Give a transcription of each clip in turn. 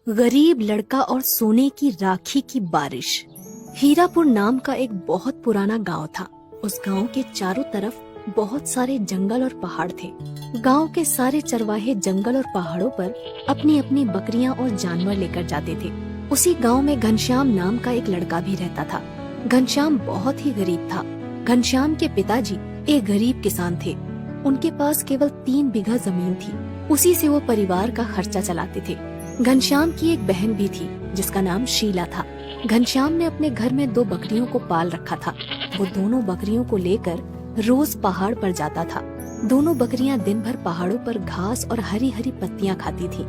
गरीब लड़का और सोने की राखी की बारिश। हीरापुर नाम का एक बहुत पुराना गांव था। उस गांव के चारों तरफ बहुत सारे जंगल और पहाड़ थे। गांव के सारे चरवाहे जंगल और पहाड़ों पर अपनी अपनी बकरियां और जानवर लेकर जाते थे। उसी गांव में घनश्याम नाम का एक लड़का भी रहता था। घनश्याम बहुत ही गरीब था। घनश्याम के पिताजी एक गरीब किसान थे। उनके पास केवल 3 बीघा जमीन थी। उसी से वो परिवार का खर्चा चलाते थे। घनश्याम की एक बहन भी थी जिसका नाम शीला था। घनश्याम ने अपने घर में 2 बकरियों को पाल रखा था। वो दोनों बकरियों को लेकर रोज पहाड़ पर जाता था। दोनों बकरियां दिन भर पहाड़ों पर घास और हरी हरी पत्तियां खाती थी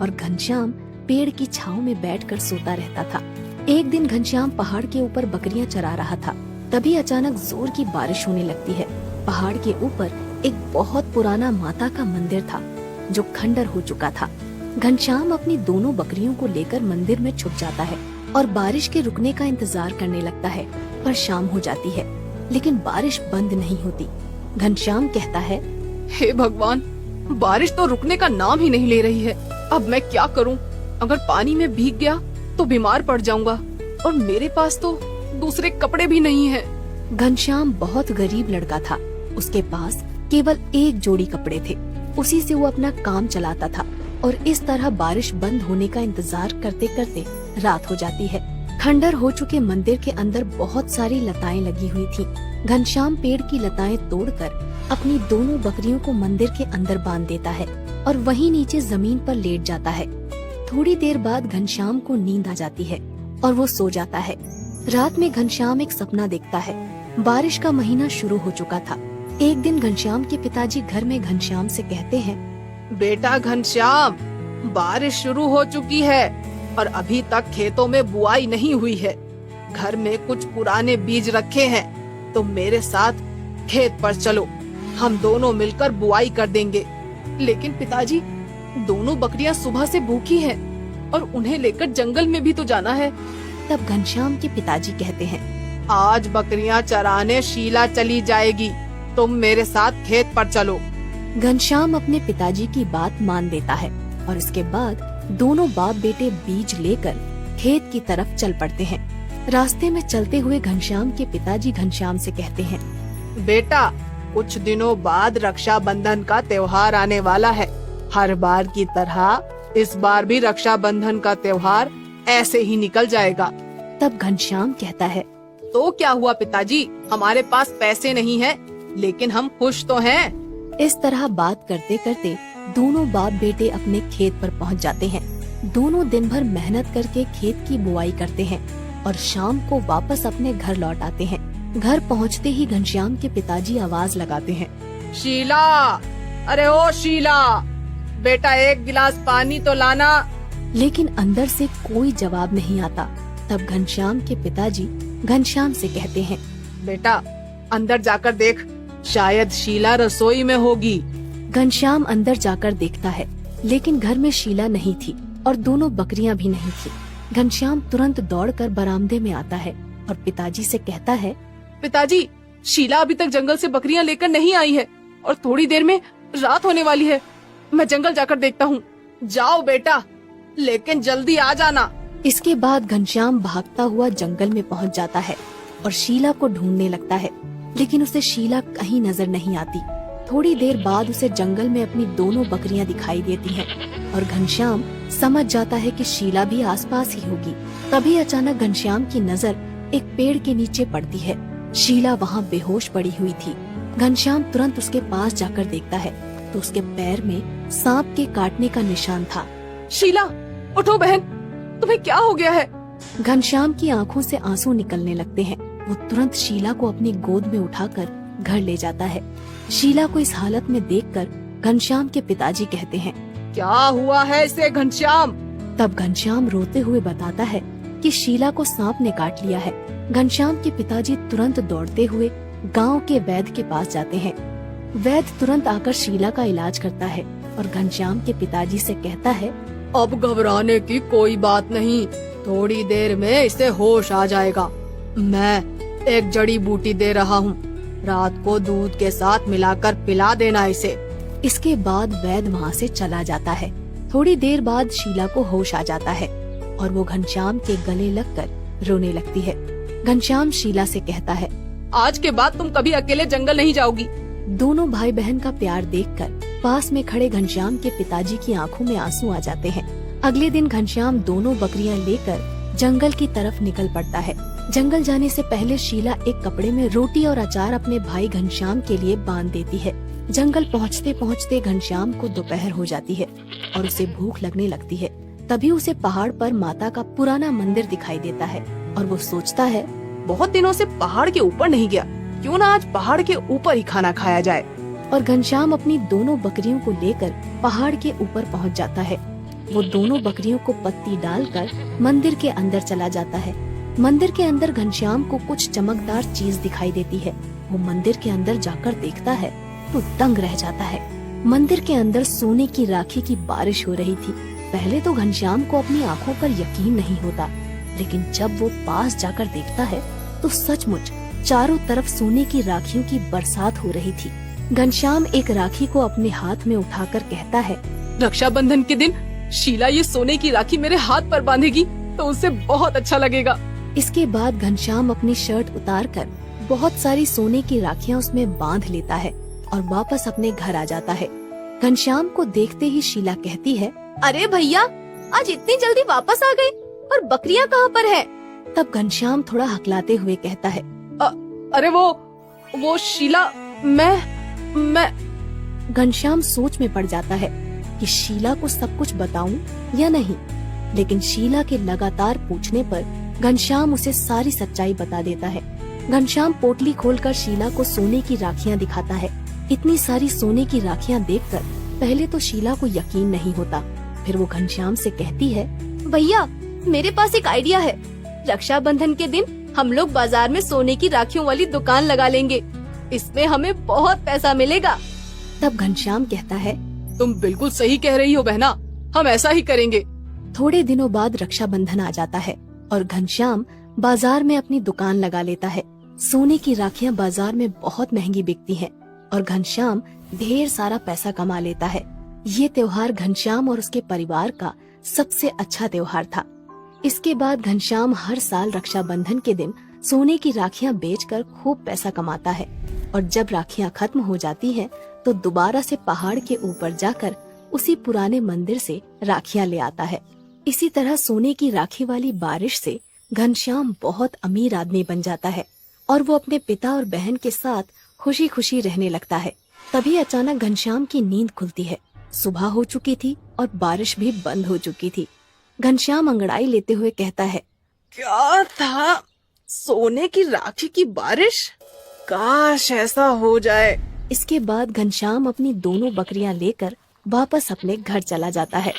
और घनश्याम पेड़ की छांव में बैठकर सोता रहता था। एक दिन घनश्याम पहाड़ के ऊपर बकरियां चरा रहा था। तभी अचानक जोर की बारिश होने लगती है। पहाड़ के ऊपर एक बहुत पुराना माता का मंदिर था जो खंडर हो चुका था। घनश्याम अपनी दोनों बकरियों को लेकर मंदिर में छुप जाता है और बारिश के रुकने का इंतजार करने लगता है। पर शाम हो जाती है लेकिन बारिश बंद नहीं होती। घनश्याम कहता है, हे भगवान, बारिश तो रुकने का नाम ही नहीं ले रही है। अब मैं क्या करूं? अगर पानी में भीग गया तो बीमार पड़ जाऊंगा और मेरे पास तो दूसरे कपड़े भी नहीं है। घनश्याम बहुत गरीब लड़का था। उसके पास केवल एक जोड़ी कपड़े थे। उसी से वो अपना काम चलाता था और इस तरह बारिश बंद होने का इंतजार करते करते रात हो जाती है। खंडर हो चुके मंदिर के अंदर बहुत सारी लताएं लगी हुई थी। घनश्याम पेड़ की लताएं तोड़कर अपनी दोनों बकरियों को मंदिर के अंदर बांध देता है और वहीं नीचे जमीन पर लेट जाता है। थोड़ी देर बाद घनश्याम को नींद आ जाती है और वो सो जाता है। रात में घनश्याम एक सपना देखता है। बारिश का महीना शुरू हो चुका था। एक दिन घनश्याम के पिताजी घर में घनश्याम से कहते हैं, बेटा घनश्याम, बारिश शुरू हो चुकी है और अभी तक खेतों में बुआई नहीं हुई है। घर में कुछ पुराने बीज रखे हैं तो मेरे साथ खेत पर चलो, हम दोनों मिलकर बुआई कर देंगे। लेकिन पिताजी, दोनों बकरियां सुबह से भूखी हैं और उन्हें लेकर जंगल में भी तो जाना है। तब घनश्याम के पिताजी कहते हैं, आज बकरियां चराने शीला चली जाएगी, तुम मेरे साथ खेत पर चलो। घनश्याम अपने पिताजी की बात मान लेता है और इसके बाद दोनों बाप बेटे बीज लेकर खेत की तरफ चल पड़ते हैं। रास्ते में चलते हुए घनश्याम के पिताजी घनश्याम से कहते हैं, बेटा, कुछ दिनों बाद रक्षाबंधन का त्योहार आने वाला है। हर बार की तरह इस बार भी रक्षाबंधन का त्योहार ऐसे ही निकल जाएगा। तब घनश्याम कहता है, तो क्या हुआ पिताजी, हमारे पास पैसे नहीं है लेकिन हम खुश तो हैं। इस तरह बात करते करते दोनों बाप बेटे अपने खेत पर पहुंच जाते हैं। दोनों दिन भर मेहनत करके खेत की बुआई करते हैं और शाम को वापस अपने घर लौट आते हैं। घर पहुंचते ही घनश्याम के पिताजी आवाज लगाते हैं, शीला, अरे ओ शीला, बेटा एक गिलास पानी तो लाना। लेकिन अंदर से कोई जवाब नहीं आता। तब घनश्याम के पिताजी घनश्याम से कहते हैं, बेटा अंदर जाकर देख, शायद शीला रसोई में होगी। घनश्याम अंदर जाकर देखता है लेकिन घर में शीला नहीं थी और दोनों बकरियां भी नहीं थी। घनश्याम तुरंत दौड़कर बरामदे में आता है और पिताजी से कहता है, पिताजी, शीला अभी तक जंगल से बकरियां लेकर नहीं आई है और थोड़ी देर में रात होने वाली है। मैं जंगल जाकर देखता हूँ। जाओ बेटा, लेकिन जल्दी आ जाना। इसके बाद घनश्याम भागता हुआ जंगल में पहुँच जाता है और शीला को ढूंढने लगता है लेकिन उसे शीला कहीं नजर नहीं आती। थोड़ी देर बाद उसे जंगल में अपनी दोनों बकरियां दिखाई देती हैं और घनश्याम समझ जाता है कि शीला भी आसपास ही होगी। तभी अचानक घनश्याम की नजर एक पेड़ के नीचे पड़ती है। शीला वहाँ बेहोश पड़ी हुई थी। घनश्याम तुरंत उसके पास जाकर देखता है तो उसके पैर में सांप के काटने का निशान था। शीला, उठो बहन, तुम्हें क्या हो गया है? घनश्याम की आंखों से आंसू निकलने लगते हैं। वो तुरंत शीला को अपनी गोद में उठाकर घर ले जाता है। शीला को इस हालत में देखकर घनश्याम के पिताजी कहते हैं, क्या हुआ है इसे घनश्याम? तब घनश्याम रोते हुए बताता है कि शीला को सांप ने काट लिया है। घनश्याम के पिताजी तुरंत दौड़ते हुए गांव के वैद्य के पास जाते हैं। वैद्य तुरंत आकर शीला का इलाज करता है और घनश्याम के पिताजी से कहता है, अब घबराने की कोई बात नहीं, थोड़ी देर में इसे होश आ जाएगा। मैं एक जड़ी बूटी दे रहा हूँ, रात को दूध के साथ मिलाकर पिला देना इसे। इसके बाद वैद्य वहाँ से चला जाता है। थोड़ी देर बाद शीला को होश आ जाता है और वो घनश्याम के गले लगकर रोने लगती है। घनश्याम शीला से कहता है, आज के बाद तुम कभी अकेले जंगल नहीं जाओगी। दोनों भाई बहन का प्यार देखकर पास में खड़े घनश्याम के पिताजी की आंखों में आंसू आ जाते हैं। अगले दिन घनश्याम दोनों बकरियां लेकर जंगल की तरफ निकल पड़ता है। जंगल जाने से पहले शीला एक कपड़े में रोटी और अचार अपने भाई घनश्याम के लिए बांध देती है। जंगल पहुँचते पहुँचते घनश्याम को दोपहर हो जाती है और उसे भूख लगने लगती है। तभी उसे पहाड़ पर माता का पुराना मंदिर दिखाई देता है और वो सोचता है, बहुत दिनों से पहाड़ के ऊपर नहीं गया, क्यों ना आज पहाड़ के ऊपर ही खाना खाया जाए। और घनश्याम अपनी दोनों बकरियों को लेकर पहाड़ के ऊपर पहुंच जाता है। वो दोनों बकरियों को पत्ती डालकर मंदिर के अंदर चला जाता है। मंदिर के अंदर घनश्याम को कुछ चमकदार चीज दिखाई देती है। वो मंदिर के अंदर जाकर देखता है तो दंग रह जाता है। मंदिर के अंदर सोने की राखी की बारिश हो रही थी। पहले तो घनश्याम को अपनी आंखों पर यकीन नहीं होता, लेकिन जब वो पास जाकर देखता है तो सचमुच चारों तरफ सोने की राखियों की बरसात हो रही थी। घनश्याम एक राखी को अपने हाथ में उठाकर कहता है, रक्षाबंधन के दिन शीला ये सोने की राखी मेरे हाथ पर बांधेगी तो उसे बहुत अच्छा लगेगा। इसके बाद घनश्याम अपनी शर्ट उतारकर बहुत सारी सोने की राखियां उसमें बांध लेता है और वापस अपने घर आ जाता है। घनश्याम को देखते ही शीला कहती है, अरे भैया, आज इतनी जल्दी वापस आ गए और बकरियां कहाँ पर है? तब घनश्याम थोड़ा हकलाते हुए कहता है, अरे वो शीला, मैं घनश्याम सोच में पड़ जाता है कि शीला को सब कुछ बताऊं या नहीं, लेकिन शीला के लगातार पूछने पर घनश्याम उसे सारी सच्चाई बता देता है। घनश्याम पोटली खोलकर शीला को सोने की राखियां दिखाता है। इतनी सारी सोने की राखियां देखकर पहले तो शीला को यकीन नहीं होता। फिर वो घनश्याम से कहती है, भैया, मेरे पास एक आइडिया है। रक्षाबंधन के दिन हम लोग बाजार में सोने की राखियों वाली दुकान लगा लेंगे। इसमें हमें बहुत पैसा मिलेगा। तब घनश्याम कहता है, तुम बिल्कुल सही कह रही हो बहना, हम ऐसा ही करेंगे। थोड़े दिनों बाद रक्षाबंधन आ जाता है और घनश्याम बाजार में अपनी दुकान लगा लेता है। सोने की राखियां बाजार में बहुत महंगी बिकती हैं और घनश्याम ढेर सारा पैसा कमा लेता है। ये त्योहार घनश्याम और उसके परिवार का सबसे अच्छा त्योहार था। इसके बाद घनश्याम हर साल रक्षाबंधन के दिन सोने की राखियां बेचकर खूब पैसा कमाता है और जब राखियां खत्म हो जाती हैं तो दोबारा से पहाड़ के ऊपर जाकर उसी पुराने मंदिर से राखियां ले आता है। इसी तरह सोने की राखी वाली बारिश से घनश्याम बहुत अमीर आदमी बन जाता है और वो अपने पिता और बहन के साथ खुशी खुशी रहने लगता है। तभी अचानक घनश्याम की नींद खुलती है। सुबह हो चुकी थी और बारिश भी बंद हो चुकी थी। घनश्याम अंगड़ाई लेते हुए कहता है, क्या था? सोने की राखी की बारिश? काश ऐसा हो जाए। इसके बाद घनश्याम अपनी दोनों बकरियां लेकर वापस अपने घर चला जाता है।